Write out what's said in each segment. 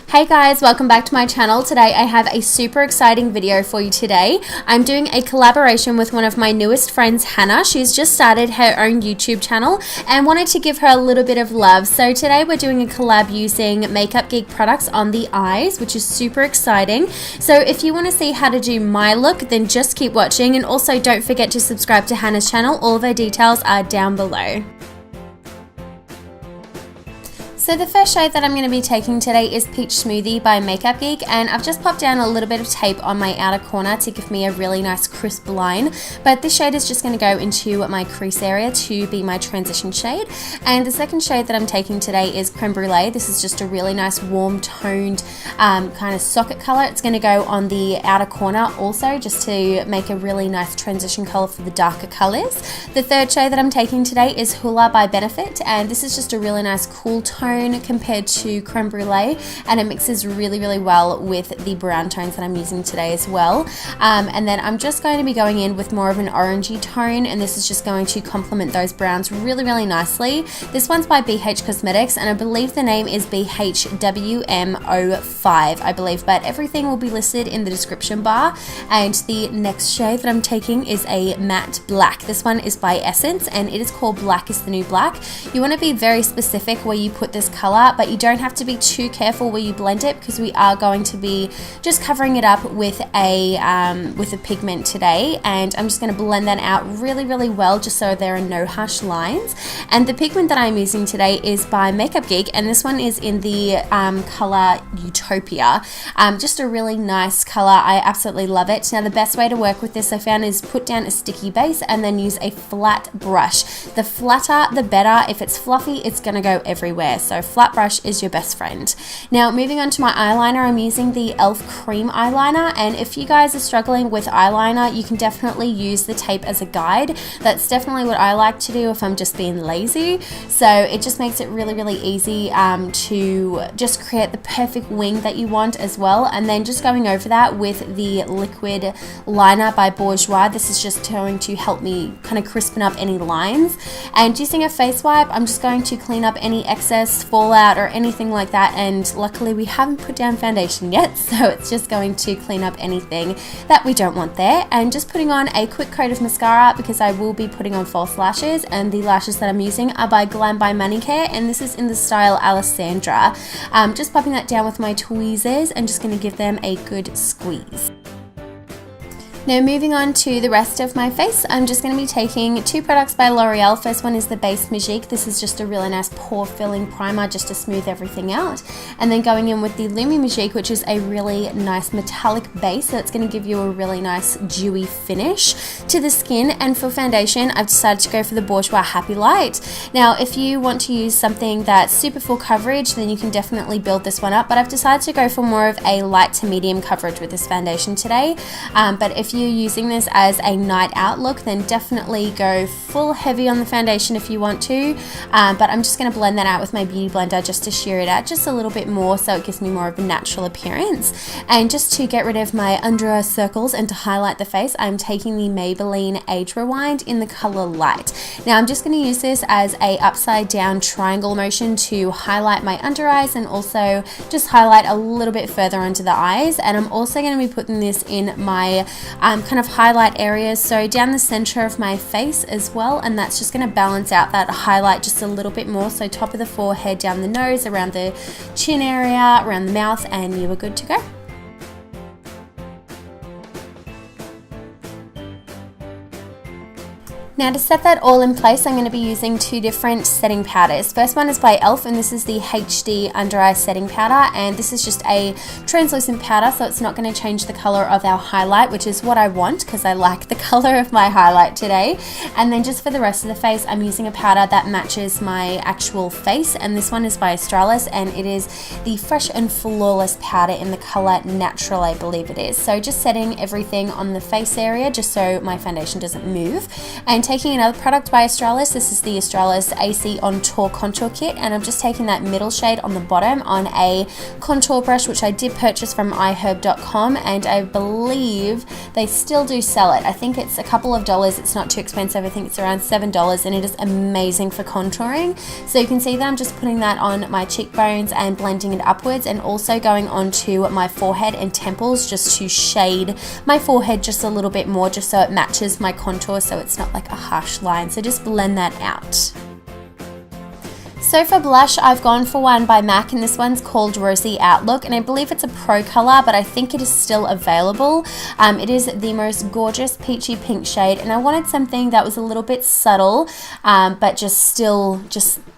Hey guys, welcome back to my channel. Today I have a super exciting video for you today. I'm doing a collaboration with one of my newest friends, Hannah. She's just started her own YouTube channel and wanted to give her a little bit of love. So today we're doing a collab using Makeup Geek products on the eyes, which is super exciting. So if you want to see how to do my look, then just keep watching, and also don't forget to subscribe to Hannah's channel. All of her details are down below. So the first shade that I'm going to be taking today is Peach Smoothie by Makeup Geek, and I've just popped down a little bit of tape on my outer corner to give me a really nice crisp line, but this shade is just going to go into my crease area to be my transition shade. And the second shade that I'm taking today is Creme Brulee. This is just a really nice warm toned kind of socket color. It's going to go on the outer corner also, just to make a really nice transition color for the darker colors. The third shade that I'm taking today is Hoola by Benefit, and this is just a really nice cool tone compared to Creme Brulee, and it mixes really well with the brown tones that I'm using today as well. And then I'm just going to be going in with more of an orangey tone, and this is just going to complement those browns really nicely. This one's by BH Cosmetics, and I believe the name is BHWM05, I believe, but everything will be listed in the description bar. And the next shade that I'm taking is a matte black. This one is by Essence, and it is called Black is the New Black. You want to be very specific where you put this color, but you don't have to be too careful where you blend it, because we are going to be just covering it up with a pigment today, and I'm just going to blend that out really well, just so there are no harsh lines. And the pigment that I'm using today is by Makeup Geek, and this one is in the color Utopia. Just a really nice color. I absolutely love it. Now the best way to work with this, I found, is put down a sticky base and then use a flat brush. The flatter the better. If it's fluffy, it's going to go everywhere. So flat brush is your best friend. Now moving on to my eyeliner, I'm using the e.l.f. Cream Eyeliner, and if you guys are struggling with eyeliner, you can definitely use the tape as a guide. That's definitely what I like to do if I'm just being lazy. So it just makes it really easy to just create the perfect wing that you want as well. And then just going over that with the liquid liner by Bourjois. This is just going to help me kind of crispen up any lines. And using a face wipe, I'm just going to clean up any excess fallout or anything like that, and luckily we haven't put down foundation yet, so it's just going to clean up anything that we don't want there. And just putting on a quick coat of mascara, because I will be putting on false lashes, and the lashes that I'm using are by Glam by Manicare, and this is in the style Alessandra. Just popping that down with my tweezers and just going to give them a good squeeze. Now moving on to the rest of my face, I'm just going to be taking two products by Loreal. First one is the base Magique. This is just a really nice pore filling primer just to smooth everything out. And then going in with the Lumi Magique, which is a really nice metallic base that's going to give you a really nice dewy finish to the skin. And for foundation, I've decided to go for the Bourjois Happy Light. Now if you want to use something that's super full coverage, then you can definitely build this one up, but I've decided to go for more of a light to medium coverage with this foundation today. But if you're using this as a night out look, then definitely go full heavy on the foundation if you want to, but I'm just going to blend that out with my beauty blender just to sheer it out just a little bit more, so it gives me more of a natural appearance. And just to get rid of my under eye circles and to highlight the face, I'm taking the Maybelline Age Rewind in the color Light. Now I'm just going to use this as a upside down triangle motion to highlight my under eyes, and also just highlight a little bit further onto the eyes. And I'm also going to be putting this in my kind of highlight areas, so down the center of my face as well, and that's just going to balance out that highlight just a little bit more. So top of the forehead, down the nose, around the chin area, around the mouth, and you are good to go. Now to set that all in place, I'm going to be using two different setting powders. First one is by e.l.f. and this is the HD Under Eye Setting Powder, and this is just a translucent powder, so it's not going to change the color of our highlight, which is what I want because I like the color of my highlight today. And then just for the rest of the face, I'm using a powder that matches my actual face, and this one is by Australis, and it is the Fresh and Flawless powder in the color Natural, I believe it is. So just setting everything on the face area just so my foundation doesn't move. And taking another product by Australis. This is the Australis AC On Tour Contour Kit, and I'm just taking that middle shade on the bottom on a contour brush, which I did purchase from iHerb.com, and I believe they still do sell it. I think it's a couple of dollars. It's not too expensive. I think it's around $7, and it is amazing for contouring. So you can see that I'm just putting that on my cheekbones and blending it upwards, and also going onto my forehead and temples just to shade my forehead just a little bit more, just so it matches my contour, so it's not like a harsh line. So just blend that out. So for blush, I've gone for one by MAC, and this one's called Rosy Outlook, and I believe it's a pro color, but I think it is still available. It is the most gorgeous peachy pink shade, and I wanted something that was a little bit subtle, but just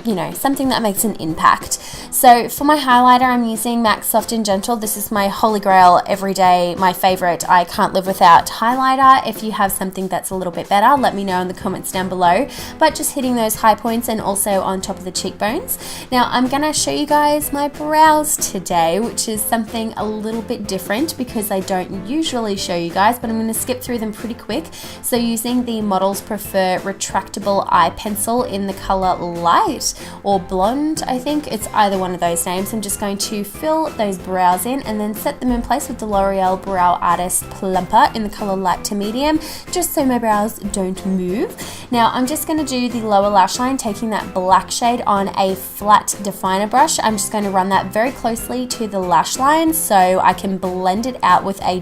you know, something that makes an impact. So for my highlighter, I'm using MAC Soft and Gentle. This is my holy grail, everyday, my favorite, I can't live without highlighter. If you have something that's a little bit better, let me know in the comments down below. But just hitting those high points and also on top of the cheekbones. Now I'm gonna show you guys my brows today, which is something a little bit different because I don't usually show you guys, but I'm gonna skip through them pretty quick. So using the Models Prefer Retractable Eye Pencil in the color Light or Blonde, I think it's either one of those names. I'm just going to fill those brows in and then set them in place with the Loreal Brow Artist Plumper in the color Light to Medium, just so my brows don't move. Now I'm just going to do the lower lash line, taking that black shade on a flat definer brush. I'm just going to run that very closely to the lash line so I can blend it out with a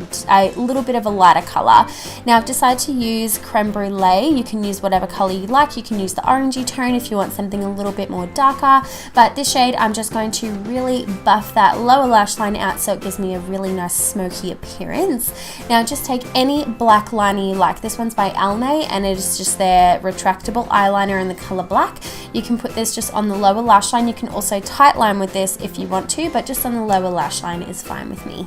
little bit of a lighter color. Now I've decided to use Creme Brulee. You can use whatever color you like. You can use the orangey tone if you want something a little bit more darker, but this shade I'm just going to really buff that lower lash line out so it gives me a really nice smoky appearance. Now just take any black liner you like. This one's by Almay, and it is just their retractable eyeliner in the color black. You can put this just on the lower lash line. You can also tight line with this if you want to, but just on the lower lash line is fine with me.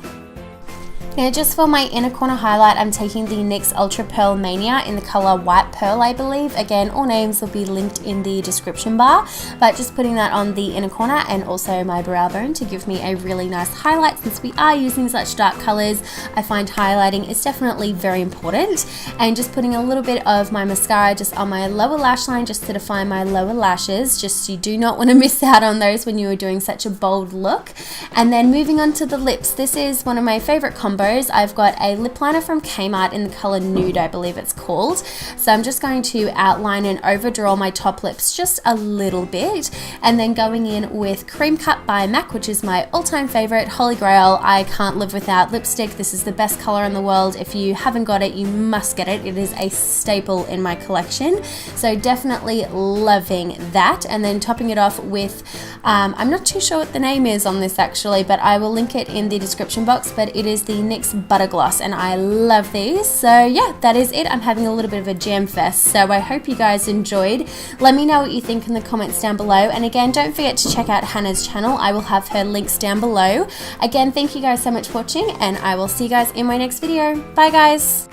Now just for my inner corner highlight, I'm taking the NYX Ultra Pearl Mania in the color White Pearl, I believe. Again, all names will be linked in the description bar, but just putting that on the inner corner and also my brow bone to give me a really nice highlight. Since we are using such dark colors, I find highlighting is definitely very important. And just putting a little bit of my mascara just on my lower lash line just to define my lower lashes, just you do not want to miss out on those when you are doing such a bold look. And then moving on to the lips, this is one of my favorite combos. I've got a lip liner from Kmart in the color Nude, I believe it's called. So I'm just going to outline and overdraw my top lips just a little bit, and then going in with Cream Cut by MAC, which is my all-time favorite, holy grail. I can't live without lipstick. This is the best color in the world. If you haven't got it, you must get it. It is a staple in my collection. So definitely loving that. And then topping it off with, I'm not too sure what the name is on this actually, but I will link it in the description box, but it is the NYX Butter Gloss, and I love these. So yeah, that is it. I'm having a little bit of a jam fest, so I hope you guys enjoyed. Let me know what you think in the comments down below, and again, don't forget to check out Hannah's channel. I will have her links down below. Again, thank you guys so much for watching, and I will see you guys in my next video. Bye guys.